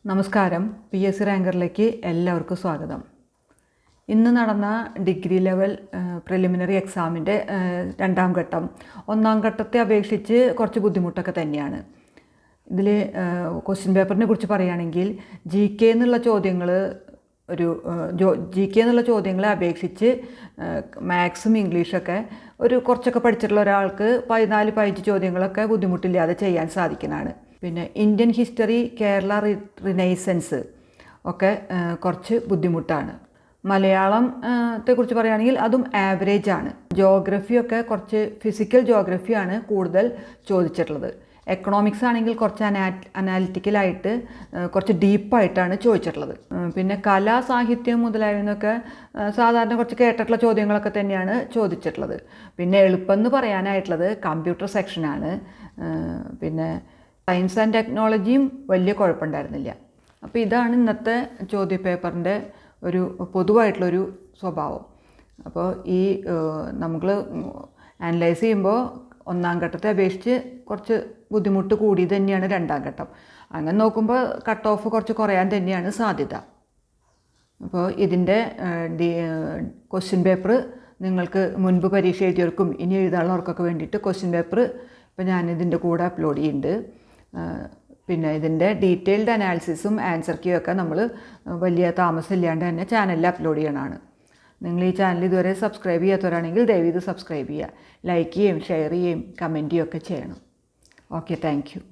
നമസ്കാരം. PSC റാങ്കറിലേക്ക് എല്ലാവർക്കും സ്വാഗതം. ഇന്ന് നടന്ന ഡിഗ്രി ലെവൽ പ്രിലിമിനറി എക്സാമിൻ്റെ രണ്ടാം ഘട്ടം ഒന്നാം ഘട്ടത്തെ അപേക്ഷിച്ച് കുറച്ച് ബുദ്ധിമുട്ടൊക്കെ തന്നെയാണ്. ഇതിൽ ക്വസ്റ്റ്യൻ പേപ്പറിനെ കുറിച്ച് പറയുകയാണെങ്കിൽ GK എന്നുള്ള ചോദ്യങ്ങൾ GK എന്നുള്ള ചോദ്യങ്ങളെ അപേക്ഷിച്ച് മാത്സും ഇംഗ്ലീഷൊക്കെ കുറച്ചൊക്കെ പഠിച്ചിട്ടുള്ള ഒരാൾക്ക് 14-15 ചോദ്യങ്ങളൊക്കെ ബുദ്ധിമുട്ടില്ലാതെ ചെയ്യാൻ സാധിക്കുന്നതാണ്. പിന്നെ ഇന്ത്യൻ ഹിസ്റ്ററി, കേരള റിനൈസൻസ് ഒക്കെ കുറച്ച് ബുദ്ധിമുട്ടാണ്. മലയാളത്തെക്കുറിച്ച് പറയുകയാണെങ്കിൽ അതും ആവറേജ് ആണ്. ജോഗ്രഫിയൊക്കെ കുറച്ച് ഫിസിക്കൽ ജോഗ്രഫിയാണ് കൂടുതൽ ചോദിച്ചിട്ടുള്ളത്. എക്കണോമിക്സ് ആണെങ്കിൽ കുറച്ച് അനാലിറ്റിക്കലായിട്ട് കുറച്ച് ഡീപ്പായിട്ടാണ് ചോദിച്ചിട്ടുള്ളത്. പിന്നെ കല, സാഹിത്യം മുതലായവയൊക്കെ സാധാരണ കുറച്ച് കേട്ടിട്ടുള്ള ചോദ്യങ്ങളൊക്കെ തന്നെയാണ് ചോദിച്ചിട്ടുള്ളത്. പിന്നെ എളുപ്പമെന്ന് പറയാനായിട്ടുള്ളത് കമ്പ്യൂട്ടർ സെക്ഷനാണ്. പിന്നെ സയൻസ് ആൻഡ് ടെക്നോളജിയും വലിയ കുഴപ്പമുണ്ടായിരുന്നില്ല. അപ്പോൾ ഇതാണ് ഇന്നത്തെ ചോദ്യപേപ്പറിൻ്റെ ഒരു പൊതുവായിട്ടുള്ളൊരു സ്വഭാവം. അപ്പോൾ ഈ നമ്മൾ അനലൈസ് ചെയ്യുമ്പോൾ ഒന്നാം ഘട്ടത്തെ അപേക്ഷിച്ച് കുറച്ച് ബുദ്ധിമുട്ട് കൂടി തന്നെയാണ് രണ്ടാം ഘട്ടം. അങ്ങനെ നോക്കുമ്പോൾ കട്ട് ഓഫ് കുറച്ച് കുറയാൻ തന്നെയാണ് സാധ്യത. അപ്പോൾ ഇതിൻ്റെ ക്വസ്റ്റ്യൻ പേപ്പർ നിങ്ങൾക്ക് മുൻപ് പരീക്ഷ എഴുതിയവർക്കും ഇനി എഴുതാനുള്ളവർക്കൊക്കെ വേണ്ടിയിട്ട് ക്വസ്റ്റ്യൻ പേപ്പർ ഇപ്പോൾ ഞാനിതിൻ്റെ കൂടെ അപ്ലോഡ് ചെയ്യുന്നുണ്ട്. പിന്നെ ഇതിൻ്റെ ഡീറ്റെയിൽഡ് അനാലിസിസും ആൻസർ കീയൊക്കെ നമ്മൾ വലിയ താമസമില്ലാണ്ട് തന്നെ ചാനലിൽ അപ്ലോഡ് ചെയ്യണമാണ്. നിങ്ങൾ ഈ ചാനൽ ഇതുവരെ സബ്സ്ക്രൈബ് ചെയ്യാത്തവരാണെങ്കിൽ ദയവ് ഇത് സബ്സ്ക്രൈബ് ചെയ്യുക, ലൈക്ക് ചെയ്യുകയും ഷെയർ ചെയ്യുകയും കമൻറ്റ് ചെയ്യുകയൊക്കെ ചെയ്യണം. Okay, thank you.